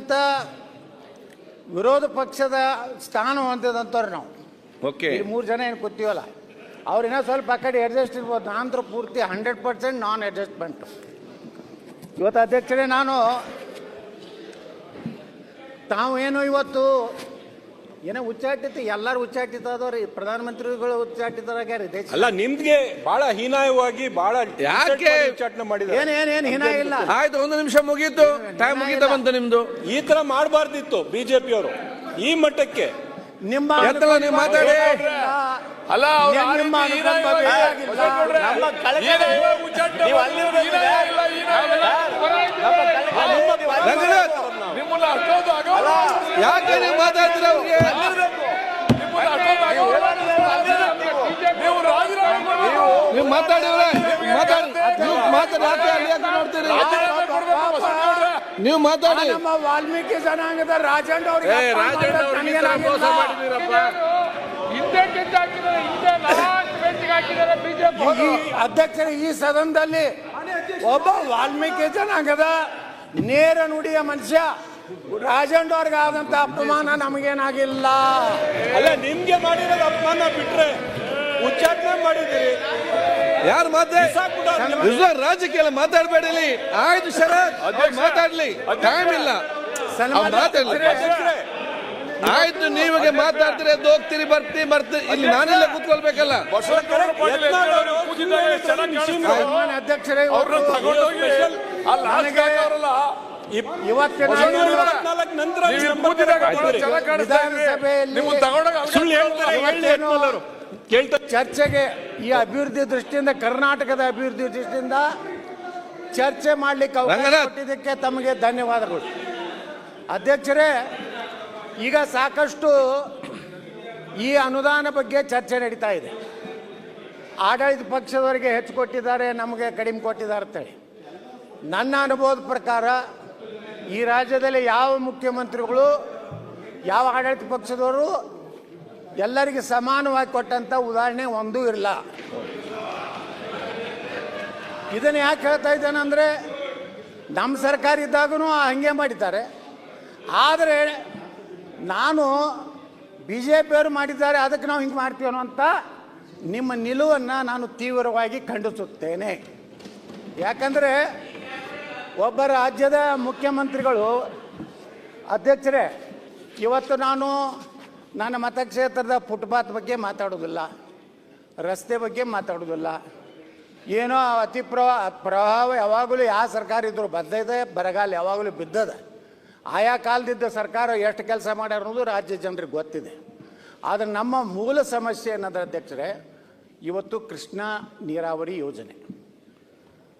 ಅತ್ಯಂತ ವಿರೋಧ ಪಕ್ಷದ ಸ್ಥಾನ ಹೊಂದಿದಂಥವ್ರು ನಾವು. ಓಕೆ, 3 ಜನ ಏನು ಕೂತೀವಲ್ಲ ಅವ್ರು ಇನ್ನೂ ಸ್ವಲ್ಪ ಆ ಕಡೆ ಅಡ್ಜಸ್ಟ್ ಇರ್ಬೋದು. ನಾನಂತರ ಪೂರ್ತಿ 100% ನಾನ್ ಅಡ್ಜಸ್ಟ್ಮೆಂಟು. ಇವತ್ತು ಅಧ್ಯಕ್ಷರೇ, ನಾನು ತಾವು ಏನು ಇವತ್ತು ಏನೋ ಉಚ್ಚಾಟಿತ, ಎಲ್ಲರೂ ಉಚ್ಚಾಟಿತ ಅದವ್ರಿ, ಪ್ರಧಾನಮಂತ್ರಿಗಳು ಉಚ್ಚಾಟಿತರಾಗ್ಯಾರ. ಅಲ್ಲ, ನಿಮ್ಗೆ ಬಹಳ ಹೀನಾಯವಾಗಿ ಬಹಳ ಯಾಕೆ ಉಚ್ಚಾಟನೆ ಮಾಡಿದ್ದಾರೆ? ಏನ್ ಹೀನಾಯ ಇಲ್ಲ. ಆಯ್ತು, 1 ನಿಮಿಷ ಮುಗೀತು, ಟೈಮ್ ಮುಗೀತಾ ಬಂತು ನಿಮ್ದು. ಈ ತರ ಮಾಡಬಾರ್ದಿತ್ತು ಬಿಜೆಪಿಯವರು ಈ ಮಟ್ಟಕ್ಕೆ. ನಿಮ್ಮ ನೀವು ಮಾತಾಡಿ. ಅಲ್ಲ, ನಿಮ್ಮ ಅನುಕಂಪ ಬೇಕಾಗಿಲ್ಲ. ಯಾಕೆ ನೀವು ಮಾತಾಡ್ತೀರ ಅವ್ರಿಗೆ? ನೀವು ಮಾತಾಡಿವ್ರೆ, ನೋಡ್ತೀರಿ, ನೀವು ಮಾತಾಡಿ. ನಮ್ಮ ವಾಲ್ಮೀಕಿ ಜನಾಂಗದ ರಾಜಣ್ಣ ಅವರಿಗೆ ಮೋಸ ಮಾಡಿದ್ದೀರಪ್ಪ. ಅಧ್ಯಕ್ಷರ, ಈ ಸದನದಲ್ಲಿ ಒಬ್ಬ ವಾಲ್ಮೀಕಿ ಜನಾಂಗದ ನೇರ ನುಡಿಯ ಮನುಷ್ಯ ರಾಜಣ್ಣ ಅವ್ರಿಗೆ ಆದಂತ ಅಪಮಾನ ನಮಗೇನಾಗಿಲ್ಲ. ಅಲ್ಲ, ನಿಮ್ಗೆ ಮಾಡಿರೋದು ಅಪಮಾನ ಬಿಟ್ರೆ ಉಚ್ಚಾಟನೆ ಮಾಡಿದ್ದೀರಿ. ಯಾರು ರಾಜಕೀಯ ಮಾತಾಡಬೇಡಿ. ಆಯ್ತು ಶರತ್, ಮಾತಾಡ್ಲಿ, ಟೈಮ್ ಇಲ್ಲ, ಮಾತಾಡ್ಲಿ. ಆಯ್ತು, ನೀವಾಗ ಮಾತಾಡ್ತೀರಿ, ಅದು ಹೋಗ್ತೀರಿ, ಬರ್ತೀರಿ. ಇಲ್ಲಿ ನಾನೆಲ್ಲ ಕೂತ್ಕೊಳ್ಬೇಕಲ್ಲ. ಅಧ್ಯಕ್ಷರೇ, ಚರ್ಚೆಗೆ ಈ ಅಭಿವೃದ್ಧಿ ದೃಷ್ಟಿಯಿಂದ, ಕರ್ನಾಟಕದ ಅಭಿವೃದ್ಧಿ ದೃಷ್ಟಿಯಿಂದ ಚರ್ಚೆ ಮಾಡಲಿಕ್ಕೆ ಅವಕಾಶ ಕೊಟ್ಟಿದ್ದಕ್ಕೆ ತಮಗೆ ಧನ್ಯವಾದಗಳು. ಅಧ್ಯಕ್ಷರೇ, ಈಗ ಸಾಕಷ್ಟು ಈ ಅನುದಾನ ಬಗ್ಗೆ ಚರ್ಚೆ ನಡೀತಾ ಇದೆ. ಆಡಳಿತ ಪಕ್ಷದವರಿಗೆ ಹೆಚ್ಚು ಕೊಟ್ಟಿದ್ದಾರೆ, ನಮಗೆ ಕಡಿಮೆ ಕೊಟ್ಟಿದ್ದಾರೆ ಅಂತೇಳಿ. ನನ್ನ ಅನುಭವದ ಪ್ರಕಾರ ಈ ರಾಜ್ಯದಲ್ಲಿ ಯಾವ ಮುಖ್ಯಮಂತ್ರಿಗಳು, ಯಾವ ಆಡಳಿತ ಪಕ್ಷದವರು ಎಲ್ಲರಿಗೆ ಸಮಾನವಾಗಿ ಕೊಟ್ಟಂಥ ಉದಾಹರಣೆ ಒಂದೂ ಇರಲ್ಲ. ಇದನ್ನು ಯಾಕೆ ಹೇಳ್ತಾ ಇದ್ದೇನೆ ಅಂದರೆ, ನಮ್ಮ ಸರ್ಕಾರ ಇದ್ದಾಗೂ ಹಂಗೆ ಮಾಡಿದ್ದಾರೆ. ಆದರೆ ನಾನು BJPಯವರು ಮಾಡಿದ್ದಾರೆ, ಅದಕ್ಕೆ ನಾವು ಹಿಂಗೆ ಮಾಡ್ತೀವೋ ಅಂತ ನಿಮ್ಮ ನಿಲುವನ್ನು ನಾನು ತೀವ್ರವಾಗಿ ಖಂಡಿಸುತ್ತೇನೆ. ಯಾಕಂದರೆ ಒಬ್ಬ ರಾಜ್ಯದ ಮುಖ್ಯಮಂತ್ರಿಗಳು, ಅಧ್ಯಕ್ಷರೇ, ಇವತ್ತು ನಾನು ನನ್ನ ಮತಕ್ಷೇತ್ರದ ಫುಟ್ಪಾತ್ ಬಗ್ಗೆ ಮಾತಾಡೋದಿಲ್ಲ, ರಸ್ತೆ ಬಗ್ಗೆ ಮಾತಾಡೋದಿಲ್ಲ. ಏನೋ ಅತಿ ಪ್ರವಾಹ ಯಾವಾಗಲೂ ಯಾವ ಸರ್ಕಾರ ಇದ್ದರೂ ಬದ್ದೈತೆ, ಬರಗಾಲ ಯಾವಾಗಲೂ ಬಿದ್ದದ. ಆಯಾ ಕಾಲದಿದ್ದ ಸರ್ಕಾರ ಎಷ್ಟು ಕೆಲಸ ಮಾಡ್ಯಾರ ಅನ್ನೋದು ರಾಜ್ಯ ಜನರಿಗೆ ಗೊತ್ತಿದೆ. ಆದರೆ ನಮ್ಮ ಮೂಲ ಸಮಸ್ಯೆ ಏನಂದ್ರೆ ಅಧ್ಯಕ್ಷರೇ, ಇವತ್ತು ಕೃಷ್ಣಾ ನೀರಾವರಿ ಯೋಜನೆ,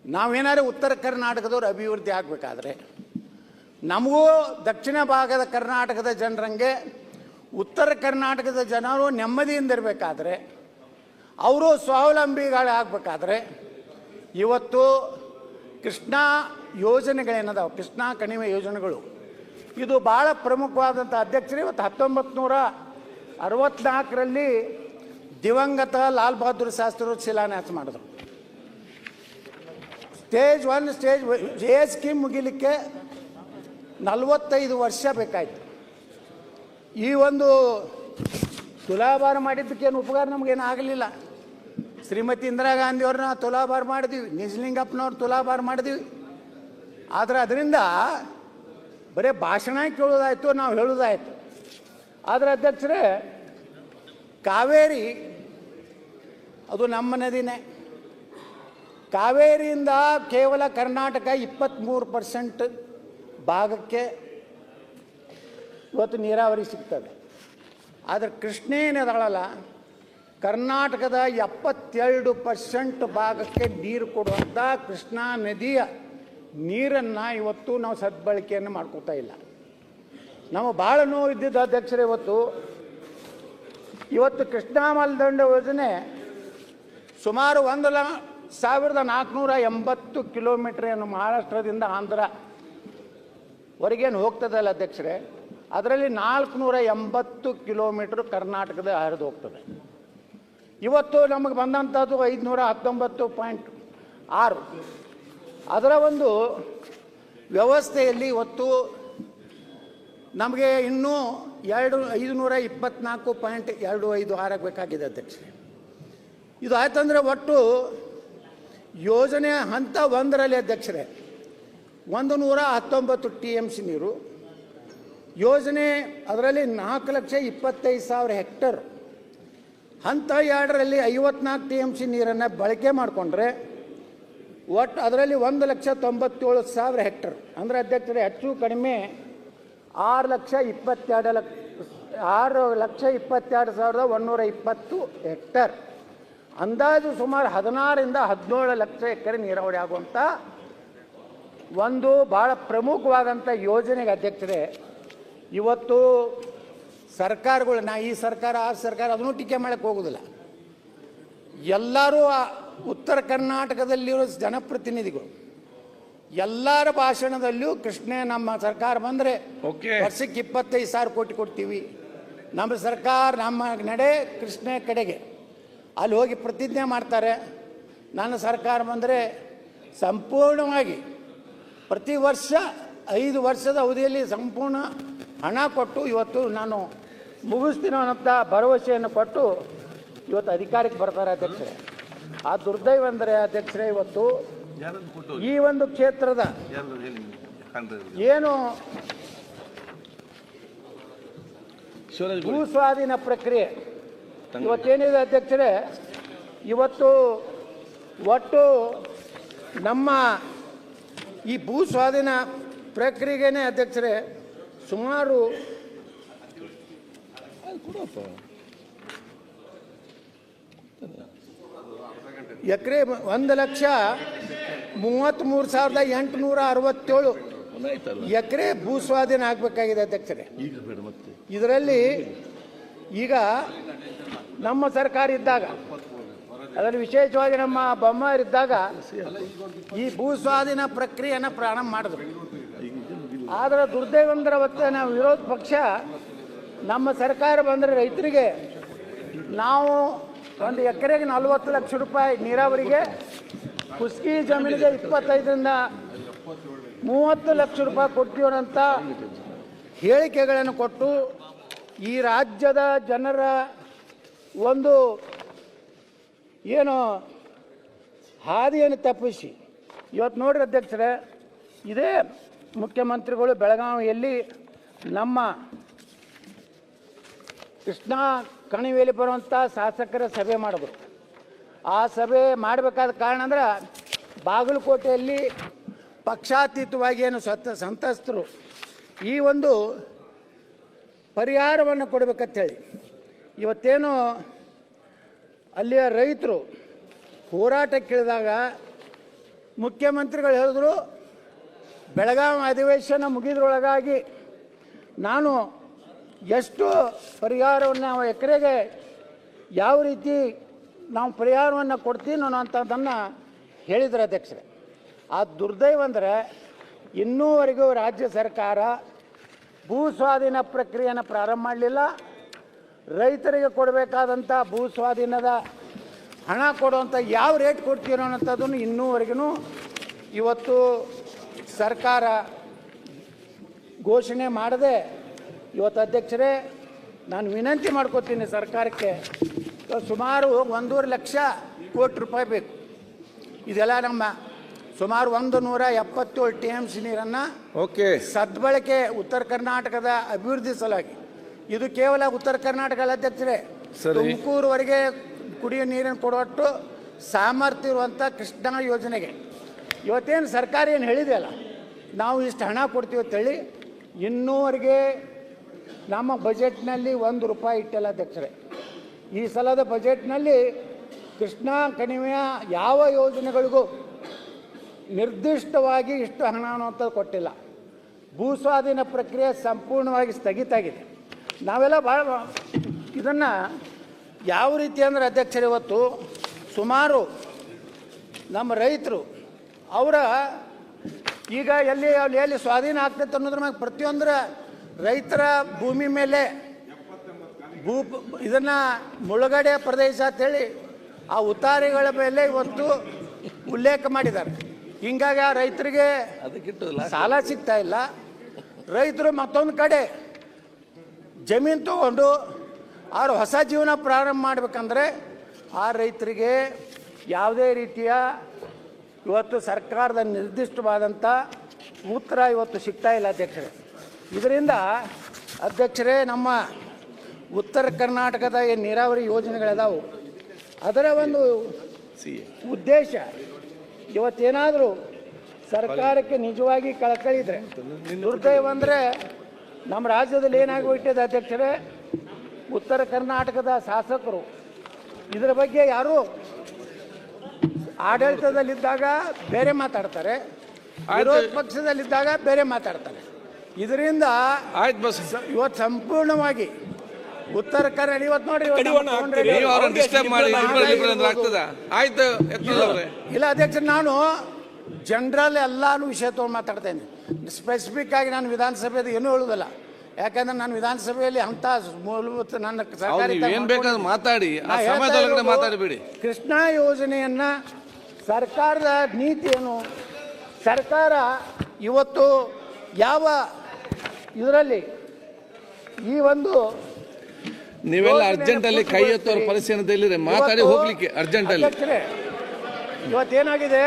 ನಾವೇನಾದ್ರು ಉತ್ತರ ಕರ್ನಾಟಕದವ್ರು ಅಭಿವೃದ್ಧಿ ಆಗಬೇಕಾದ್ರೆ, ನಮಗೂ ದಕ್ಷಿಣ ಭಾಗದ ಕರ್ನಾಟಕದ ಜನರಂಗೆ ಉತ್ತರ ಕರ್ನಾಟಕದ ಜನರು ನೆಮ್ಮದಿಯಿಂದಿರಬೇಕಾದ್ರೆ, ಅವರು ಸ್ವಾವಲಂಬಿಗಳಾಗಬೇಕಾದ್ರೆ, ಇವತ್ತು ಕೃಷ್ಣಾ ಯೋಜನೆಗಳೇನದಾವೆ, ಕೃಷ್ಣಾ ಕಣಿವೆ ಯೋಜನೆಗಳು, ಇದು ಭಾಳ ಪ್ರಮುಖವಾದಂಥ ಅಧ್ಯಕ್ಷರೇ. ಇವತ್ತು 1964ರಲ್ಲಿ ದಿವಂಗತ ಲಾಲ್ ಬಹದ್ದೂರ್ ಶಾಸ್ತ್ರಿ ಶಿಲಾನ್ಯಾಸ ಮಾಡಿದ್ರು. ಸ್ಟೇಜ್ 1 ಸ್ಟೇಜ್ ಸ್ಕೀಮ್ ಮುಗಿಲಿಕ್ಕೆ 45 ವರ್ಷ ಬೇಕಾಯಿತು. ಈ ಒಂದು ತುಲಾಭಾರ ಮಾಡಿದ್ದಕ್ಕೇನು ಉಪಕಾರ ನಮಗೇನು ಆಗಲಿಲ್ಲ. ಶ್ರೀಮತಿ ಇಂದಿರಾ ಗಾಂಧಿಯವ್ರನ್ನ ತುಲಾಭಾರ ಮಾಡಿದ್ವಿ, ನಿಜಲಿಂಗಪ್ಪನವ್ರು ತುಲಾಭಾರ ಮಾಡಿದ್ವಿ. ಆದರೆ ಅದರಿಂದ ಬರೀ ಭಾಷಣ ಕೇಳೋದಾಯಿತು, ನಾವು ಹೇಳೋದಾಯಿತು. ಆದರೆ ಅಧ್ಯಕ್ಷರೇ, ಕಾವೇರಿ ಅದು ನಮ್ಮ ನದಿನೇ. ಕಾವೇರಿಯಿಂದ ಕೇವಲ ಕರ್ನಾಟಕ 23% ಭಾಗಕ್ಕೆ ಇವತ್ತು ನೀರಾವರಿ ಸಿಗ್ತದೆ. ಆದರೆ ಕೃಷ್ಣ ಏನಿದಾಳಲ್ಲ, ಕರ್ನಾಟಕದ 72% ಭಾಗಕ್ಕೆ ನೀರು ಕೊಡುವಂಥ ಕೃಷ್ಣಾ ನದಿಯ ನೀರನ್ನು ಇವತ್ತು ನಾವು ಸದ್ಬಳಕೆಯನ್ನು ಮಾಡ್ಕೋತಾ ಇಲ್ಲ. ನಾವು ಭಾಳ ನೋವು ಇದ್ದಿದ್ದು ಅಧ್ಯಕ್ಷರೇ. ಇವತ್ತು ಕೃಷ್ಣಾ ಮೇಲ್ದಂಡೆ ಯೋಜನೆ ಸುಮಾರು 1,480 ಕಿಲೋಮೀಟರ್ ಏನು ಮಹಾರಾಷ್ಟ್ರದಿಂದ ಆಂಧ್ರವರೆಗೇನು ಹೋಗ್ತದಲ್ಲ ಅಧ್ಯಕ್ಷರೇ, ಅದರಲ್ಲಿ 480 ಕಿಲೋಮೀಟ್ರ್ ಕರ್ನಾಟಕದ ಹರಿದು ಹೋಗ್ತದೆ. ಇವತ್ತು ನಮಗೆ ಬಂದಂಥದ್ದು 519.6. ಅದರ ಒಂದು ವ್ಯವಸ್ಥೆಯಲ್ಲಿ ಇವತ್ತು ನಮಗೆ ಇನ್ನೂ 524.25 ಆಗಬೇಕಾಗಿದೆ ಅಧ್ಯಕ್ಷರೇ. ಇದು ಆಯ್ತಂದರೆ ಒಟ್ಟು ಯೋಜನೆ ಹಂತ 1ರಲ್ಲಿ ಅಧ್ಯಕ್ಷರೇ 119 TMC ನೀರು ಯೋಜನೆ, ಅದರಲ್ಲಿ 4,25,000 ಹೆಕ್ಟರ್. ಹಂತ 2ರಲ್ಲಿ 54 TMC ನೀರನ್ನು ಬಳಕೆ ಮಾಡಿಕೊಂಡ್ರೆ ಒಟ್ಟು ಅದರಲ್ಲಿ 1,97,000 ಹೆಕ್ಟರ್. ಅಂದರೆ ಅಧ್ಯಕ್ಷರೇ ಹೆಚ್ಚು ಕಡಿಮೆ 6,22,120 ಹೆಕ್ಟರ್. ಅಂದಾಜು ಸುಮಾರು 16ರಿಂದ 17 ಲಕ್ಷ ಎಕರೆ ನೀರಾವರಿ ಆಗುವಂಥ ಒಂದು ಭಾಳ ಪ್ರಮುಖವಾದಂಥ ಯೋಜನೆಗೆ ಅಧ್ಯಕ್ಷರೇ ಇವತ್ತು ಸರ್ಕಾರಗಳು, ಈ ಸರ್ಕಾರ ಆ ಸರ್ಕಾರ ಅದನ್ನು ಟೀಕೆ ಮಾಡೋಕ್ಕೆ ಹೋಗೋದಿಲ್ಲ. ಎಲ್ಲರೂ ಉತ್ತರ ಕರ್ನಾಟಕದಲ್ಲಿರೋ ಜನಪ್ರತಿನಿಧಿಗಳು ಎಲ್ಲರ ಭಾಷಣದಲ್ಲಿಯೂ ಕೃಷ್ಣೇ ನಮ್ಮ ಸರ್ಕಾರ ಬಂದರೆ ವರ್ಷಕ್ಕೆ 25,000 ಕೋಟಿ ಕೊಡ್ತೀವಿ, ನಮ್ಮ ಸರ್ಕಾರ ನಮ್ಮ ನಡೆ ಕೃಷ್ಣೆ ಕಡೆಗೆ ಅಲ್ಲಿ ಹೋಗಿ ಪ್ರತಿಜ್ಞೆ ಮಾಡ್ತಾರೆ. ನನ್ನ ಸರ್ಕಾರ ಬಂದರೆ ಸಂಪೂರ್ಣವಾಗಿ ಪ್ರತಿ ವರ್ಷ 5 ವರ್ಷದ ಅವಧಿಯಲ್ಲಿ ಸಂಪೂರ್ಣ ಹಣ ಕೊಟ್ಟು ಇವತ್ತು ನಾನು ಮುಗಿಸ್ತೀನಿ ಅನ್ನೋಂಥ ಭರವಸೆಯನ್ನು ಕೊಟ್ಟು ಇವತ್ತು ಅಧಿಕಾರಕ್ಕೆ ಬರ್ತಾರೆ ಅಧ್ಯಕ್ಷರೇ. ಆ ದುರ್ದೈವ ಅಂದರೆ ಅಧ್ಯಕ್ಷರೇ ಇವತ್ತು ಈ ಒಂದು ಕ್ಷೇತ್ರದ ಏನು ಭೂ ಸ್ವಾಧೀನ ಪ್ರಕ್ರಿಯೆ ಇವತ್ತೇನಿದೆ ಅಧ್ಯಕ್ಷರೇ, ಇವತ್ತು ಒಟ್ಟು ನಮ್ಮ ಈ ಭೂ ಸ್ವಾಧೀನ ಪ್ರಕ್ರಿಯೆಗೇನೆ ಅಧ್ಯಕ್ಷರೇ ಸುಮಾರು ಎಕರೆ 1,33,867 ಎಕರೆ ಭೂ ಸ್ವಾಧೀನ ಆಗಬೇಕಾಗಿದೆ ಅಧ್ಯಕ್ಷರೇ. ಇದರಲ್ಲಿ ಈಗ ನಮ್ಮ ಸರ್ಕಾರ ಇದ್ದಾಗ, ಅದರಲ್ಲಿ ವಿಶೇಷವಾಗಿ ನಮ್ಮ ಬೊಮ್ಮಾರಿದ್ದಾಗ ಈ ಭೂ ಸ್ವಾಧೀನ ಪ್ರಕ್ರಿಯೆಯನ್ನು ಪ್ರಾರಂಭ ಮಾಡಿದ್ರು. ಆದರೆ ದುರ್ದೈವಂದ್ರ ಅವತ್ತು ನಾವು ವಿರೋಧ ಪಕ್ಷ ನಮ್ಮ ಸರ್ಕಾರ ಬಂದರೆ ರೈತರಿಗೆ ನಾವು ಒಂದು ಎಕರೆಗೆ 40 ಲಕ್ಷ ರೂಪಾಯಿ ನೀರಾವರಿಗೆ, ಕುಸ್ಕಿ ಜಮೀನಿಗೆ 25ರಿಂದ 30 ಲಕ್ಷ ರೂಪಾಯಿ ಕೊಡ್ತೀವಿ ಅಂತ ಹೇಳಿಕೆಗಳನ್ನು ಕೊಟ್ಟು ಈ ರಾಜ್ಯದ ಜನರ ಒಂದು ಏನು ಹಾದಿಯನ್ನು ತಪ್ಪಿಸಿ ಇವತ್ತು ನೋಡ್ರಿ ಅಧ್ಯಕ್ಷರೇ, ಇದೇ ಮುಖ್ಯಮಂತ್ರಿಗಳು ಬೆಳಗಾವಿಯಲ್ಲಿ ನಮ್ಮ ಕೃಷ್ಣಾ ಕಣಿವೆಯಲ್ಲಿ ಬರುವಂಥ ಶಾಸಕರ ಸಭೆ ಮಾಡಿದ್ರು. ಆ ಸಭೆ ಮಾಡಬೇಕಾದ ಕಾರಣ ಅಂದ್ರೆ ಬಾಗಲಕೋಟೆಯಲ್ಲಿ ಪಕ್ಷಾತೀತವಾಗಿ ಏನು ಸಂತ್ರಸ್ತರು ಈ ಒಂದು ಪರಿಹಾರವನ್ನು ಕೊಡಬೇಕಂತೇಳಿ ಇವತ್ತೇನು ಅಲ್ಲಿಯ ರೈತರು ಹೋರಾಟಕ್ಕಿಳಿದಾಗ ಮುಖ್ಯಮಂತ್ರಿಗಳು ಹೇಳಿದ್ರು, ಬೆಳಗಾವಿ ಅಧಿವೇಶನ ಮುಗಿದ್ರೊಳಗಾಗಿ ನಾನು ಎಷ್ಟು ಪರಿಹಾರವನ್ನು ಎಕರೆಗೆ ಯಾವ ರೀತಿ ನಾವು ಪರಿಹಾರವನ್ನು ಕೊಡ್ತೀವಿ ಅನ್ನೋಂಥದ್ದನ್ನು ಹೇಳಿದ್ರು ಅಧ್ಯಕ್ಷರೇ. ಆ ದುರ್ದೈವ ಅಂದರೆ ಇನ್ನೂವರೆಗೂ ರಾಜ್ಯ ಸರ್ಕಾರ ಭೂ ಸ್ವಾಧೀನ ಪ್ರಕ್ರಿಯೆಯನ್ನು ಪ್ರಾರಂಭ ಮಾಡಲಿಲ್ಲ. ರೈತರಿಗೆ ಕೊಡಬೇಕಾದಂಥ ಭೂ ಸ್ವಾಧೀನದ ಹಣ ಕೊಡುವಂಥ ಯಾವ ರೇಟ್ ಕೊಡ್ತೀರೋ ಅನ್ನೋಂಥದ್ದನ್ನು ಇನ್ನೂವರೆಗೂ ಇವತ್ತು ಸರ್ಕಾರ ಘೋಷಣೆ ಮಾಡದೆ ಇವತ್ತು ಅಧ್ಯಕ್ಷರೇ ನಾನು ವಿನಂತಿ ಮಾಡ್ಕೋತೀನಿ ಸರ್ಕಾರಕ್ಕೆ, ಸುಮಾರು 1.5 ಲಕ್ಷ ಕೋಟಿ ರೂಪಾಯಿ ಬೇಕು. ಇದೆಲ್ಲ ನಮ್ಮ ಸುಮಾರು 177 TMC ನೀರನ್ನು ಸದ್ಬಳಕೆ ಉತ್ತರ ಕರ್ನಾಟಕದ ಅಭಿವೃದ್ಧಿ ಸಲುವಾಗಿ, ಇದು ಕೇವಲ ಉತ್ತರ ಕರ್ನಾಟಕ ಅಲ್ಲ ಅಧ್ಯಕ್ಷರೇ, ತುಮಕೂರುವರೆಗೆ ಕುಡಿಯೋ ನೀರನ್ನು ಕೊಡುವಷ್ಟು ಸಾಮರ್ಥ್ಯ ಇರುವಂಥ ಕೃಷ್ಣಾ ಯೋಜನೆಗೆ ಇವತ್ತೇನು ಸರ್ಕಾರ ಏನು ಹೇಳಿದೆಯಲ್ಲ, ನಾವು ಇಷ್ಟು ಹಣ ಕೊಡ್ತೀವಿ ಅಂತೇಳಿ ಇನ್ನೂವರೆಗೆ ನಮ್ಮ ಬಜೆಟ್ನಲ್ಲಿ 1 ರೂಪಾಯಿ ಇಟ್ಟಿಲ್ಲ ಅಧ್ಯಕ್ಷರೇ. ಈ ಸಲದ ಬಜೆಟ್ನಲ್ಲಿ ಕೃಷ್ಣಾ ಕಣಿವೆಯ ಯಾವ ಯೋಜನೆಗಳಿಗೂ ನಿರ್ದಿಷ್ಟವಾಗಿ ಇಷ್ಟು ಹಣ ಅನ್ನುವಂಥದ್ದು ಕೊಟ್ಟಿಲ್ಲ. ಭೂ ಸ್ವಾಧೀನ ಪ್ರಕ್ರಿಯೆ ಸಂಪೂರ್ಣವಾಗಿ ಸ್ಥಗಿತ ಆಗಿದೆ. ನಾವೆಲ್ಲ ಭಾಳ ಇದನ್ನು ಯಾವ ರೀತಿ ಅಂದರೆ ಅಧ್ಯಕ್ಷರೇ, ಇವತ್ತು ಸುಮಾರು ನಮ್ಮ ರೈತರು ಅವರ ಈಗ ಎಲ್ಲಿ ಸ್ವಾಧೀನ ಆಗ್ತೈತೆ ಅನ್ನೋದ್ರ ಮ್ಯಾಗ ಪ್ರತಿಯೊಂದರ ರೈತರ ಭೂಮಿ ಮೇಲೆ ಇದನ್ನು ಮುಳುಗಡೆ ಪ್ರದೇಶ ಅಂತೇಳಿ ಆ ಉತ್ತಾರಿಗಳ ಮೇಲೆ ಇವತ್ತು ಉಲ್ಲೇಖ ಮಾಡಿದ್ದಾರೆ. ಹಿಂಗಾಗಿ ಆ ರೈತರಿಗೆ ಸಾಲ ಸಿಗ್ತಾ ಇಲ್ಲ. ರೈತರು ಮತ್ತೊಂದು ಕಡೆ ಜಮೀನು ತಗೊಂಡು ಅವ್ರು ಹೊಸ ಜೀವನ ಪ್ರಾರಂಭ ಮಾಡಬೇಕಂದ್ರೆ ಆ ರೈತರಿಗೆ ಯಾವುದೇ ರೀತಿಯ ಇವತ್ತು ಸರ್ಕಾರದ ನಿರ್ದಿಷ್ಟವಾದಂಥ ಉತ್ತರ ಇವತ್ತು ಸಿಗ್ತಾ ಇಲ್ಲ ಅಧ್ಯಕ್ಷರೇ. ಇದರಿಂದ ಅಧ್ಯಕ್ಷರೇ, ನಮ್ಮ ಉತ್ತರ ಕರ್ನಾಟಕದ ಏನು ನೀರಾವರಿ ಯೋಜನೆಗಳಿದಾವೆ ಅದರ ಒಂದು ಉದ್ದೇಶ ಇವತ್ತೇನಾದರೂ ಸರ್ಕಾರಕ್ಕೆ ನಿಜವಾಗಿ ಕಳಕಳಿದ್ರೆ, ದುರ್ದೈವ ಅಂದರೆ ನಮ್ಮ ರಾಜ್ಯದಲ್ಲಿ ಏನಾಗಿಬಿಟ್ಟಿದೆ ಅಧ್ಯಕ್ಷರೇ, ಉತ್ತರ ಕರ್ನಾಟಕದ ಶಾಸಕರು ಇದರ ಬಗ್ಗೆ ಯಾರು ಆಡಳಿತದಲ್ಲಿದ್ದಾಗ ಬೇರೆ ಮಾತಾಡ್ತಾರೆ, ವಿರೋಧ ಪಕ್ಷದಲ್ಲಿದ್ದಾಗ ಬೇರೆ ಮಾತಾಡ್ತಾರೆ. ಇದರಿಂದ ಇವತ್ತು ಸಂಪೂರ್ಣವಾಗಿ ಉತ್ತರ ಕನ್ನಡ ಇವತ್ತು ನೋಡಿ ಇಲ್ಲ ಅಧ್ಯಕ್ಷ, ನಾನು ಜನರಲ್ ಎಲ್ಲಾನು ವಿಷಯ ತೊಗೊಂಡು ಮಾತಾಡ್ತೇನೆ. ಸ್ಪೆಸಿಫಿಕ್ ಆಗಿ ನಾನು ವಿಧಾನಸಭೆದು ಏನೂ ಹೇಳುವುದಿಲ್ಲ. ಯಾಕಂದ್ರೆ ನಾನು ವಿಧಾನಸಭೆಯಲ್ಲಿ ಅಂತ ಮೂಲಭೂತ ನನ್ನ ಮಾತಾಡಬೇಡಿ. ಕೃಷ್ಣಾ ಯೋಜನೆಯನ್ನ ಸರ್ಕಾರದ ನೀತಿ ಏನು, ಸರ್ಕಾರ ಇವತ್ತು ಯಾವ ಇದರಲ್ಲಿ ಈ ಒಂದು ನೀವೆಲ್ಲ ಅರ್ಜೆಂಟ್ ಅಲ್ಲಿ ಕೈ ಎತ್ತುವ ಪರಿಸ್ಥಿತಿಯಲ್ಲಿ ಮಾತಾಡಿ ಹೋಗ್ಲಿಕ್ಕೆ ಅರ್ಜೆಂಟ್ ಅಲ್ಲಿ ಇವತ್ತೇನಾಗಿದೆ,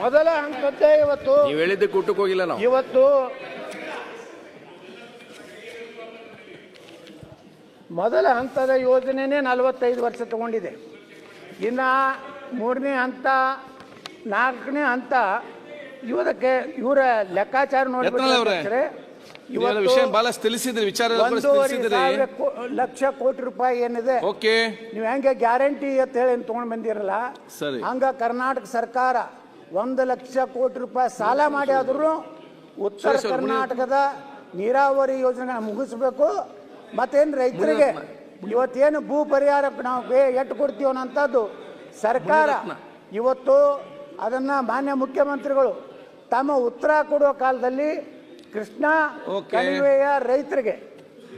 ಮೊದಲ ಹಂತದ್ದೇ ಇವತ್ತು ನೀವು ಹೇಳಿದ್ದಕ್ಕೆ ಊಟಕ್ಕೆ ಹೋಗಿಲ್ಲ ನಾವು. ಇವತ್ತು ಮೊದಲ ಹಂತದ ಯೋಜನೆನೇ 45 ವರ್ಷ ತಗೊಂಡಿದೆ. ಇನ್ನು 3ನೇ ಹಂತ 4ನೇ ಹಂತ ಇವಕ್ಕೆ ಇವರ ಲೆಕ್ಕಾಚಾರ ನೋಡಿದ್ರೆ ಲಕ್ಷ ಕೋಟಿ ರೂಪಾಯಿ ಏನಿದೆ, ನೀವು ಹೆಂಗೆ ಗ್ಯಾರಂಟಿ ಅಂತ ಹೇಳಿ ತಗೊಂಡ್ ಬಂದಿರಲ್ಲ, ಹಂಗ ಕರ್ನಾಟಕ ಸರ್ಕಾರ 1 ಲಕ್ಷ ಕೋಟಿ ರೂಪಾಯಿ ಸಾಲ ಮಾಡಿ ಆದ್ರೂ ಉತ್ತರ ಕರ್ನಾಟಕದ ನೀರಾವರಿ ಯೋಜನೆ ಮುಗಿಸ್ಬೇಕು. ಮತ್ತೇನು ರೈತರಿಗೆ ಇವತ್ತೇನು ಭೂ ಪರಿಹಾರಕ್ಕೆ ನಾವು ಎಟ್ಟು ಕೊಡ್ತೀವಿ ಅನ್ನೋಂಥದ್ದು ಸರ್ಕಾರ ಇವತ್ತು ಅದನ್ನ ಮಾನ್ಯ ಮುಖ್ಯಮಂತ್ರಿಗಳು ತಮ್ಮ ಉತ್ತರ ಕೊಡುವ ಕಾಲದಲ್ಲಿ ಕೃಷ್ಣಾ ಕಣಿವೆಯ ರೈತರಿಗೆ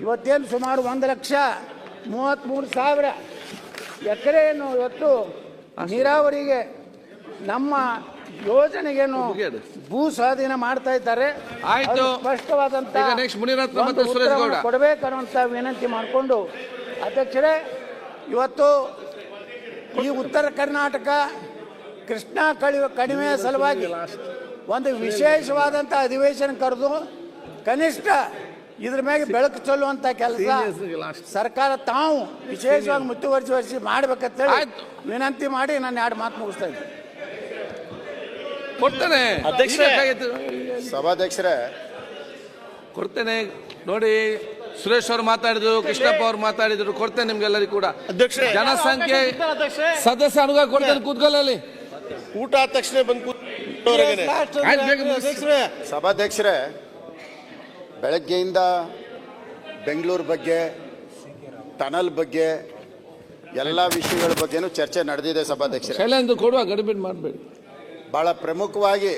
ಇವತ್ತೇನು ಸುಮಾರು 1,33,000 ಎಕರೆಯನ್ನು ಇವತ್ತು ನೀರಾವರಿಗೆ ನಮ್ಮ ಯೋಜನೆಗೇನು ಭೂ ಸ್ವಾಧೀನ ಮಾಡ್ತಾ ಇದ್ದಾರೆ. ಸ್ಪಷ್ಟವಾದಂತ ಕೊಡಬೇಕನ್ನುವಂತ ವಿನಂತಿ ಮಾಡಿಕೊಂಡು ಅಧ್ಯಕ್ಷರೇ, ಇವತ್ತು ಈ ಉತ್ತರ ಕರ್ನಾಟಕ ಕೃಷ್ಣಾ ಕಣಿವೆಯ ಸಲುವಾಗಿ ಒಂದು ವಿಶೇಷವಾದಂಥ ಅಧಿವೇಶನ ಕರೆದು ಕನಿಷ್ಠ ಇದ್ರ ಮೇಲೆ ಬೆಳಕು ಚೆಲ್ಲುವಂತ ಕೆಲಸ ಸರ್ಕಾರ ತಾವು ವಿಶೇಷವಾಗಿ ಮುತುವರ್ಜಿ ಮಾಡ್ಬೇಕಂತೇಳಿ ವಿನಂತಿ ಮಾಡಿ ನಾನು 2 ಮಾತು ಮುಗಿಸ್ತಾ ಇದ್ದೆ. ಕೊಡ್ತೇನೆ ಸಭಾಧ್ಯಕ್ಷರೇ, ಕೊಡ್ತೇನೆ. ನೋಡಿ, ಸುರೇಶ್ ಅವರು ಮಾತಾಡಿದ್ರು, ಕೃಷ್ಣಪ್ಪ ಅವರು ಮಾತಾಡಿದ್ರು, ಕೊಡ್ತೇನೆ ನಿಮ್ಗೆಲ್ಲರಿಗೂ ಕೂಡ. ಜನಸಂಖ್ಯೆ ಸದಸ್ಯ ಅನುಗ ಕೊಡ್ತೇನೆ, ಕೂತ್ಕೊಳ್ಳಿ. ಊಟ ಆದ ತಕ್ಷಣ ಬಂದು ಸಭಾಧ್ಯಕ್ಷರೇ, ಬೆಳಗ್ಗೆಯಿಂದ ಬೆಂಗಳೂರು ಬಗ್ಗೆ, ಟನಲ್ ಬಗ್ಗೆ, ಎಲ್ಲ ವಿಷಯಗಳ ಬಗ್ಗೆನೂ ಚರ್ಚೆ ನಡೆದಿದೆ ಸಭಾಧ್ಯಕ್ಷರೇ. ಕೊಡುವ ಗಡಿಬಿಡಿ ಮಾಡಬೇಡಿ. ಬಹಳ ಪ್ರಮುಖವಾಗಿ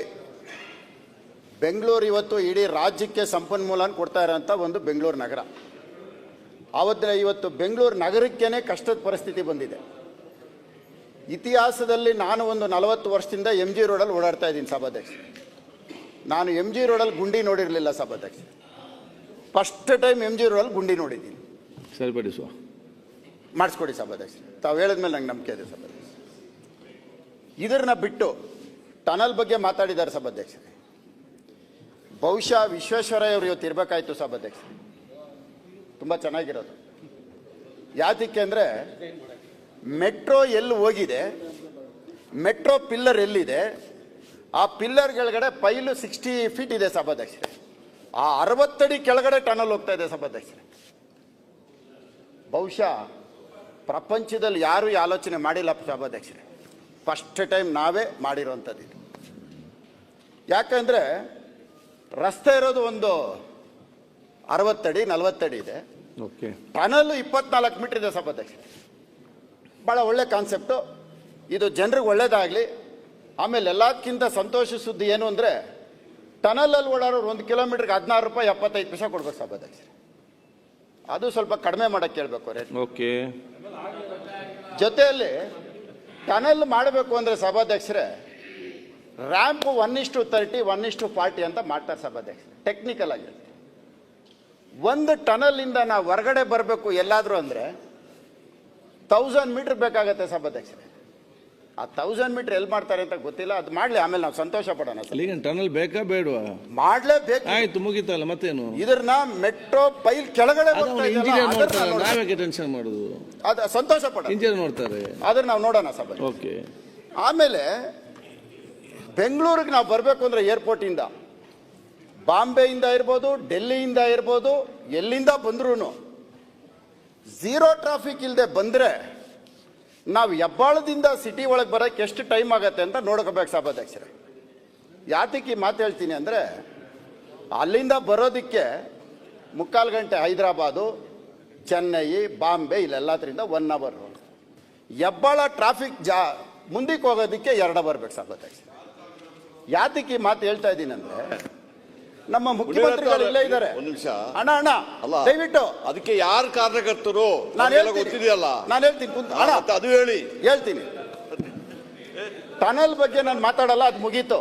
ಬೆಂಗಳೂರು ಇವತ್ತು ಇಡೀ ರಾಜ್ಯಕ್ಕೆ ಸಂಪನ್ಮೂಲ ಕೊಡ್ತಾ ಇರೋಂಥ ಒಂದು ಬೆಂಗಳೂರು ನಗರ. ಇವತ್ತು ಬೆಂಗಳೂರು ನಗರಕ್ಕೇನೆ ಕಷ್ಟದ ಪರಿಸ್ಥಿತಿ ಬಂದಿದೆ. ಇತಿಹಾಸದಲ್ಲಿ ನಾನು ಒಂದು 40 ವರ್ಷದಿಂದ MG ರೋಡಲ್ಲಿ ಓಡಾಡ್ತಾ ಇದ್ದೀನಿ ಸಭಾಧ್ಯಕ್ಷ. ನಾನು MG ರೋಡಲ್ಲಿ ಗುಂಡಿ ನೋಡಿರಲಿಲ್ಲ ಸಭಾಧ್ಯಕ್ಷ. ಫಸ್ಟ್ ಟೈಮ್ MG ರೋಡಲ್ಲಿ ಗುಂಡಿ ನೋಡಿದ್ದೀನಿ. ಸರಿಪಡಿಸುವ ಮಾಡಿಸ್ಕೊಡಿ ಸಭಾಧ್ಯಕ್ಷ. ತಾವು ಹೇಳಿದ್ಮೇಲೆ ನಂಗೆ ನಂಬಿಕೆ ಇದೆ ಸಭಾಧ್ಯಕ್ಷ. ಇದನ್ನ ಬಿಟ್ಟು ಟನಲ್ ಬಗ್ಗೆ ಮಾತಾಡಿದ್ದಾರೆ ಸಭಾಧ್ಯಕ್ಷ. ಬಹುಶಃ ವಿಶ್ವೇಶ್ವರಯ್ಯ ಅವರು ಇವತ್ತು ಇರಬೇಕಾಯ್ತು ಸಭಾಧ್ಯಕ್ಷ. ತುಂಬ ಚೆನ್ನಾಗಿರೋದು. ಯಾತಕ್ಕೆ ಅಂದರೆ ಮೆಟ್ರೋ ಎಲ್ಲಿ ಹೋಗಿದೆ, ಮೆಟ್ರೋ ಪಿಲ್ಲರ್ ಎಲ್ಲಿದೆ, ಆ ಪಿಲ್ಲರ್ ಕೆಳಗಡೆ ಪೈಲು 60 ಫೀಟ್ ಇದೆ ಸಭಾಧ್ಯಕ್ಷರೇ. ಆ 60 ಅಡಿ ಕೆಳಗಡೆ ಟನಲ್ ಹೋಗ್ತಾ ಇದೆ ಸಭಾಧ್ಯಕ್ಷರೇ. ಬಹುಶಃ ಪ್ರಪಂಚದಲ್ಲಿ ಯಾರೂ ಈ ಆಲೋಚನೆ ಮಾಡಿಲ್ಲ ಸಭಾಧ್ಯಕ್ಷರೇ. ಫಸ್ಟ್ ಟೈಮ್ ನಾವೇ ಮಾಡಿರೋಂಥದ್ದು. ಯಾಕಂದರೆ ರಸ್ತೆ ಇರೋದು ಒಂದು 60 ಅಡಿ 40 ಅಡಿ ಇದೆ. ಟನಲ್ 24 ಮೀಟರ್ ಇದೆ ಸಭಾಧ್ಯಕ್ಷ. ಭಾಳ ಒಳ್ಳೆ ಕಾನ್ಸೆಪ್ಟು ಇದು. ಜನರಿಗೆ ಒಳ್ಳೇದಾಗಲಿ. ಆಮೇಲೆ ಎಲ್ಲಕ್ಕಿಂತ ಸಂತೋಷ ಸುದ್ದಿ ಏನು ಅಂದರೆ, ಟನಲಲ್ಲಿ ಓಡಾಡೋರು 1 ಕಿಲೋಮೀಟರ್ಗೆ 16 ರೂಪಾಯಿ 75 ಪೈಸೆ ಕೊಡ್ಬೇಕು ಸಭಾಧ್ಯಕ್ಷ. ಅದು ಸ್ವಲ್ಪ ಕಡಿಮೆ ಮಾಡೋಕ್ಕೆ ಕೇಳಬೇಕು ರೇಟ್. ಜೊತೆಯಲ್ಲಿ ಟನಲ್ ಮಾಡಬೇಕು ಅಂದರೆ ಸಭಾಧ್ಯಕ್ಷರೇ, ರ್ಯಾಂಪ್ 1:30 1:40 ಅಂತ ಮಾಡ್ತಾರೆ ಸಭಾಧ್ಯಕ್ಷ. ಟೆಕ್ನಿಕಲ್ ಆಗಿ ಒಂದು ಟನಲಿಂದ ನಾವು ಹೊರಗಡೆ ಬರಬೇಕು ಎಲ್ಲಾದರೂ ಅಂದರೆ 1000 ಮೀಟರ್ ಬೇಕಾಗತ್ತೆ ಸಭಾಧ್ಯಕ್ಷರೇ. ಆ 1000 ಮೀಟರ್ ಎಲ್ಲಿ ಮಾಡ್ತಾರೆ ಅಂತ ಗೊತ್ತಿಲ್ಲ. ಅದು ಮಾಡಲಿ, ಆಮೇಲೆ ನಾವು ಸಂತೋಷ ಪಡೋಣ. ಈಗ ಟನಲ್ ಬೇಕಾ ಬೇಡವಾ? ಮಾಡ್ಲೇಬೇಕು. ಆಯ್ತು, ಮುಗಿತಲ್ಲ, ಮತ್ತೇನು? ಇದನ್ನ ಮೆಟ್ರೋ ಪೈಲ್ ಕೆಳಗಡೆ ಇಂಜಿನಿಯರ್ ನೋಡ್ತಾರೆ, ನಾವ್ಯಾಕೆ ಟೆನ್ಷನ್ ಮಾಡುದು? ಅದು ಸಂತೋಷ ಪಡ, ಇಂಜಿನಿಯರ್ ನೋಡ್ತಾರೆ, ಅದನ್ನ ನಾವು ನೋಡೋಣ ಸಭೆ. ಓಕೆ. ಆಮೇಲೆ ಬೆಂಗಳೂರಿಗೆ ನಾವು ಬರಬೇಕು ಅಂದ್ರೆ ಏರ್ಪೋರ್ಟಿಂದ, ಬಾಂಬೆಯಿಂದ ಇರ್ಬೋದು, ಡೆಲ್ಲಿಯಿಂದ ಇರ್ಬೋದು, ಎಲ್ಲಿಂದ ಬಂದ್ರೂ ಝೀರೋ ಟ್ರಾಫಿಕ್ ಇಲ್ಲದೆ ಬಂದರೆ ನಾವು ಹೆಬ್ಬಾಳದಿಂದ ಸಿಟಿ ಒಳಗೆ ಬರೋಕ್ಕೆ ಎಷ್ಟು ಟೈಮ್ ಆಗತ್ತೆ ಅಂತ ನೋಡ್ಕೋಬೇಕು ಸಭಾಧ್ಯಕ್ಷರೇ. ಯಾತಕ್ಕೆ ಈ ಮಾತು ಹೇಳ್ತೀನಿ ಅಂದರೆ, ಅಲ್ಲಿಂದ ಬರೋದಕ್ಕೆ 3/4 ಗಂಟೆ ಹೈದರಾಬಾದು, ಚೆನ್ನೈ, ಬಾಂಬೆ ಇಲ್ಲೆಲ್ಲದರಿಂದ 1 ಅವರ್. ಹೆಬ್ಬಾಳ ಟ್ರಾಫಿಕ್ ಮುಂದಕ್ಕೆ ಹೋಗೋದಕ್ಕೆ 2 ಅವರ್ ಬೇಕು ಸಭಾಧ್ಯಕ್ಷರೇ. ಯಾತಕ್ಕೆ ಈ ಮಾತು ಹೇಳ್ತಾ ಇದ್ದೀನಿ ಅಂದರೆ, ನಮ್ಮ ಮುಖ್ಯಮಂತ್ರಿಗಳು ಇಲ್ಲೇ ಇದ್ದಾರೆ. ಒಂದು ನಿಮಿಷ ಅಣ್ಣ ಅಲ್ಲ, ದಯವಿಟ್ಟು ಅದಕ್ಕೆ ಯಾರು ಕಾರಣಕರ್ತರು ನಾನು ಗೊತ್ತಿದೆಯಲ್ಲ, ನಾನು ಹೇಳ್ತೀನಿ ಅಣ್ಣ, ಅದು ಹೇಳ್ತೀನಿ. ಟನಲ್ ಬಗ್ಗೆ ನಾನು ಮಾತಾಡಲ್ಲ, ಅದು ಮುಗೀತು.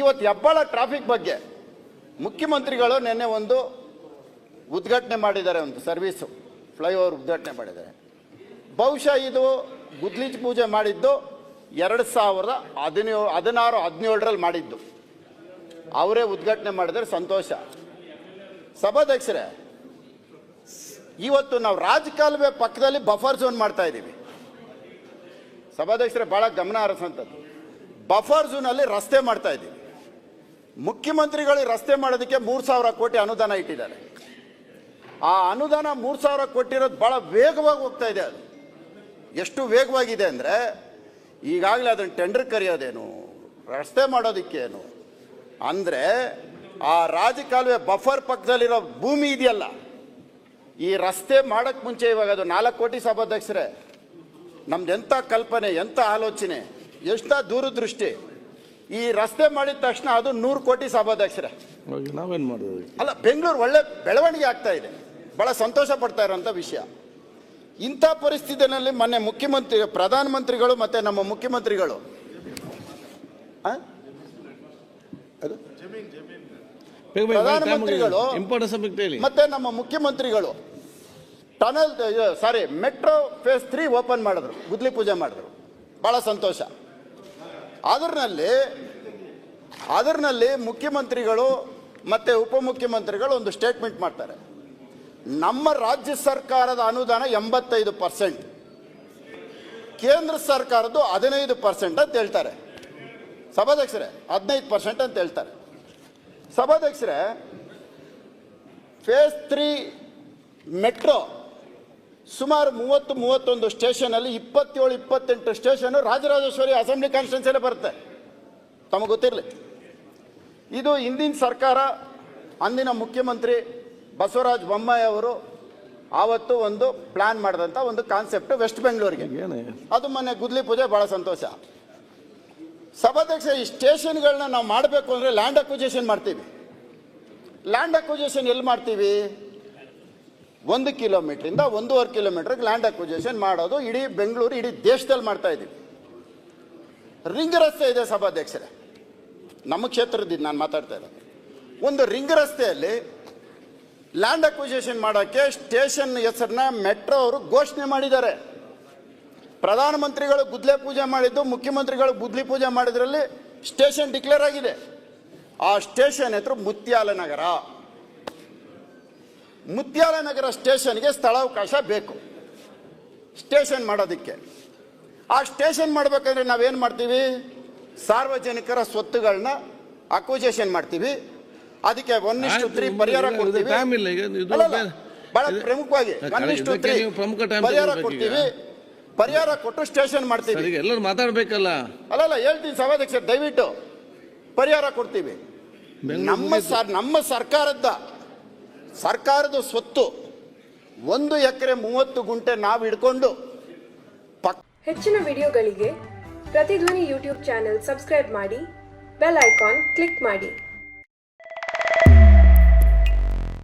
ಇವತ್ತು ಹೆಬ್ಬಾಳ ಟ್ರಾಫಿಕ್ ಬಗ್ಗೆ ಮುಖ್ಯಮಂತ್ರಿಗಳು ನಿನ್ನೆ ಒಂದು ಉದ್ಘಾಟನೆ ಮಾಡಿದ್ದಾರೆ, ಒಂದು ಸರ್ವಿಸು ಫ್ಲೈಓವರ್ ಉದ್ಘಾಟನೆ ಮಾಡಿದ್ದಾರೆ. ಬಹುಶಃ ಇದು ಗುದ್ಲಿಚ್ ಪೂಜೆ ಮಾಡಿದ್ದು 2016-17ರಲ್ಲಿ ಮಾಡಿದ್ದು. ಅವರೇ ಉದ್ಘಾಟನೆ ಮಾಡಿದರೆ ಸಂತೋಷ. ಸಭಾಧ್ಯಕ್ಷರೇ, ಇವತ್ತು ನಾವು ರಾಜಕಾಲುವೆ ಪಕ್ಕದಲ್ಲಿ ಬಫರ್ ಝೋನ್ ಮಾಡ್ತಾ ಇದ್ದೀವಿ. ಸಭಾಧ್ಯಕ್ಷರೇ, ಬಹಳ ಗಮನ ಹರಿಸುವಂಥದ್ದು, ಬಫರ್ ಝೋನಲ್ಲಿ ರಸ್ತೆ ಮಾಡ್ತಾ ಇದ್ದೀವಿ. ಮುಖ್ಯಮಂತ್ರಿಗಳು ರಸ್ತೆ ಮಾಡೋದಕ್ಕೆ 3,000 ಕೋಟಿ ಅನುದಾನ ಇಟ್ಟಿದ್ದಾರೆ. ಆ ಅನುದಾನ 3,000 ಕೊಟ್ಟಿರೋದು ಬಹಳ ವೇಗವಾಗಿ ಹೋಗ್ತಾ ಇದೆ. ಅದು ಎಷ್ಟು ವೇಗವಾಗಿದೆ ಅಂದರೆ, ಈಗಾಗಲೇ ಅದನ್ನು ಟೆಂಡರ್ ಕರೆಯೋದೇನು, ರಸ್ತೆ ಮಾಡೋದಕ್ಕೇನು ಅಂದರೆ, ಆ ರಾಜಕಾಲುವೆ ಬಫರ್ ಪಕ್ಕದಲ್ಲಿರೋ ಭೂಮಿ ಇದೆಯಲ್ಲ, ಈ ರಸ್ತೆ ಮಾಡೋಕ್ಕೆ ಮುಂಚೆ ಇವಾಗ ಅದು 4 ಕೋಟಿ ಸಭಾಧ್ಯಕ್ಷರೇ. ನಮ್ದು ಎಂಥ ಕಲ್ಪನೆ, ಎಂಥ ಆಲೋಚನೆ, ಎಷ್ಟ ದೂರದೃಷ್ಟಿ. ಈ ರಸ್ತೆ ಮಾಡಿದ ತಕ್ಷಣ ಅದು 100 ಕೋಟಿ ಸಭಾಧ್ಯಕ್ಷರೇ. ನಾವೇನು ಮಾಡೋದು? ಅಲ್ಲ, ಬೆಂಗಳೂರು ಒಳ್ಳೆ ಬೆಳವಣಿಗೆ ಆಗ್ತಾ ಇದೆ, ಬಹಳ ಸಂತೋಷ ಪಡ್ತಾ ಇರೋಂಥ ವಿಷಯ. ಇಂಥ ಪರಿಸ್ಥಿತಿಯಲ್ಲಿ ಮೊನ್ನೆ ಪ್ರಧಾನಮಂತ್ರಿಗಳು ಮತ್ತು ನಮ್ಮ ಮುಖ್ಯಮಂತ್ರಿಗಳು ಮತ್ತೆ ನಮ್ಮ ಮುಖ್ಯಮಂತ್ರಿಗಳು ಮೆಟ್ರೋ ಫೇಸ್ 3 ಓಪನ್ ಮಾಡಿದ್ರು, ಗುದ್ಲಿ ಪೂಜೆ ಮಾಡಿದ್ರು, ಬಹಳ ಸಂತೋಷ. ಅದರಲ್ಲಿ ಮುಖ್ಯಮಂತ್ರಿಗಳು ಮತ್ತೆ ಉಪಮುಖ್ಯಮಂತ್ರಿಗಳು ಒಂದು ಸ್ಟೇಟ್ಮೆಂಟ್ ಮಾಡ್ತಾರೆ. ನಮ್ಮ ರಾಜ್ಯ ಸರ್ಕಾರದ ಅನುದಾನ 85%, ಕೇಂದ್ರ ಸರ್ಕಾರದ್ದು 15% ಅಂತ ಹೇಳ್ತಾರೆ ಸಭಾಧ್ಯಕ್ಷರೇ. 15% ಅಂತ ಹೇಳ್ತಾರೆ ಸಭಾಧ್ಯಕ್ಷರೇ. ಫೇಸ್ 3 ಮೆಟ್ರೋ ಸುಮಾರು 30-31 ಸ್ಟೇಷನಲ್ಲಿ 27-28 ಸ್ಟೇಷನ್ ರಾಜರಾಜೇಶ್ವರಿ ಅಸೆಂಬ್ಲಿ ಕಾನ್ಸ್ಟಿಟ್ಯೂನ್ಸಿಯಲ್ಲೇ ಬರುತ್ತೆ, ತಮಗೆ ಗೊತ್ತಿರಲಿ. ಇದು ಹಿಂದಿನ ಸರ್ಕಾರ, ಅಂದಿನ ಮುಖ್ಯಮಂತ್ರಿ ಬಸವರಾಜ ಬೊಮ್ಮಾಯಿ ಅವರು ಆವತ್ತು ಒಂದು ಪ್ಲಾನ್ ಮಾಡಿದಂಥ ಒಂದು ಕಾನ್ಸೆಪ್ಟ್ ವೆಸ್ಟ್ ಬೆಂಗಳೂರಿಗೆ. ಅದು ಮೊನ್ನೆ ಗುದ್ಲಿ ಪೂಜೆ, ಬಹಳ ಸಂತೋಷ. ಸಭಾಧ್ಯಕ್ಷ, ಈ ಸ್ಟೇಷನ್ಗಳನ್ನ ನಾವು ಮಾಡಬೇಕು ಅಂದರೆ ಲ್ಯಾಂಡ್ ಅಕ್ವಿಜಿಷನ್ ಮಾಡ್ತೀವಿ. ಲ್ಯಾಂಡ್ ಅಕ್ವಿಜಿಷನ್ ಎಲ್ಲಿ ಮಾಡ್ತೀವಿ? 1 ಕಿಲೋಮೀಟ್ರಿಂದ 1.5 ಕಿಲೋಮೀಟರ್ಗೆ ಲ್ಯಾಂಡ್ ಅಕ್ವಿಜಿಷನ್ ಮಾಡೋದು ಇಡೀ ಬೆಂಗಳೂರು, ಇಡೀ ದೇಶದಲ್ಲಿ ಮಾಡ್ತಾ ಇದ್ದೀವಿ. ರಿಂಗ್ ರಸ್ತೆ ಇದೆ ಸಭಾಧ್ಯಕ್ಷರೇ, ನಮ್ಮ ಕ್ಷೇತ್ರದಿಂದ ನಾನು ಮಾತಾಡ್ತಾ ಇರೋದು. ಒಂದು ರಿಂಗ್ ರಸ್ತೆಯಲ್ಲಿ ಲ್ಯಾಂಡ್ ಅಕ್ವಿಜಿಷನ್ ಮಾಡೋಕ್ಕೆ ಸ್ಟೇಷನ್ ಹೆಸರನ್ನ ಮೆಟ್ರೋ ಅವರು ಘೋಷಣೆ ಮಾಡಿದ್ದಾರೆ. ಪ್ರಧಾನಮಂತ್ರಿಗಳು ಗುದ್ಲೆ ಪೂಜೆ ಮಾಡಿದ್ದು, ಮುಖ್ಯಮಂತ್ರಿಗಳು ಗುದ್ಲಿ ಪೂಜೆ ಮಾಡಿದ್ರಲ್ಲಿ ಸ್ಟೇಷನ್ ಡಿಕ್ಲೇರ್ ಆಗಿದೆ. ಆ ಸ್ಟೇಷನ್ ಹೆಸರು ಮುತ್ಯಾಲನಗರ. ಮುತ್ಯಾಲನಗರ ಸ್ಟೇಷನ್ಗೆ ಸ್ಥಳಾವಕಾಶ ಬೇಕು ಸ್ಟೇಷನ್ ಮಾಡೋದಕ್ಕೆ. ಆ ಸ್ಟೇಷನ್ ಮಾಡಬೇಕಾದ್ರೆ ನಾವೇನು ಮಾಡ್ತೀವಿ? ಸಾರ್ವಜನಿಕರ ಸ್ವತ್ತುಗಳನ್ನ ಅಕ್ವಿಜಿಷನ್ ಮಾಡ್ತೀವಿ, ಅದಕ್ಕೆ 1:3 ಪರಿಹಾರ ಕೊಡ್ತೀವಿ. ಬಹಳ ಪ್ರಮುಖವಾಗಿ 1:3 ಪರಿಹಾರ ಕೊಡ್ತೀವಿ. ಪರಿಹಾರ ಕೊಟ್ಟು ಸ್ಟೇಷನ್ ಮಾಡ್ತೀವಿ. ಎಲ್ಲರೂ ಮಾತಾಡ್ಬೇಕಲ್ಲ. ಅಲ್ಲಲ್ಲ, ಹೇಳ್ತೀನಿ ಸಭಾಧ್ಯಕ್ಷ, ದಯವಿಟ್ಟು ಪರಿಹಾರ ಕೊಡ್ತೀವಿ. ನಮ್ಮ ಸರ್ಕಾರದ ಸ್ವತ್ತು 1 ಎಕರೆ 30 ಗುಂಟೆ ನಾವು ಹಿಡ್ಕೊಂಡು. ಹೆಚ್ಚಿನ ವಿಡಿಯೋಗಳಿಗೆ ಪ್ರತಿಧ್ವನಿ ಯೂಟ್ಯೂಬ್ ಚಾನೆಲ್ ಸಬ್ಸ್ಕ್ರೈಬ್ ಮಾಡಿ, ಬೆಲ್ ಐಕಾನ್ ಕ್ಲಿಕ್ ಮಾಡಿ.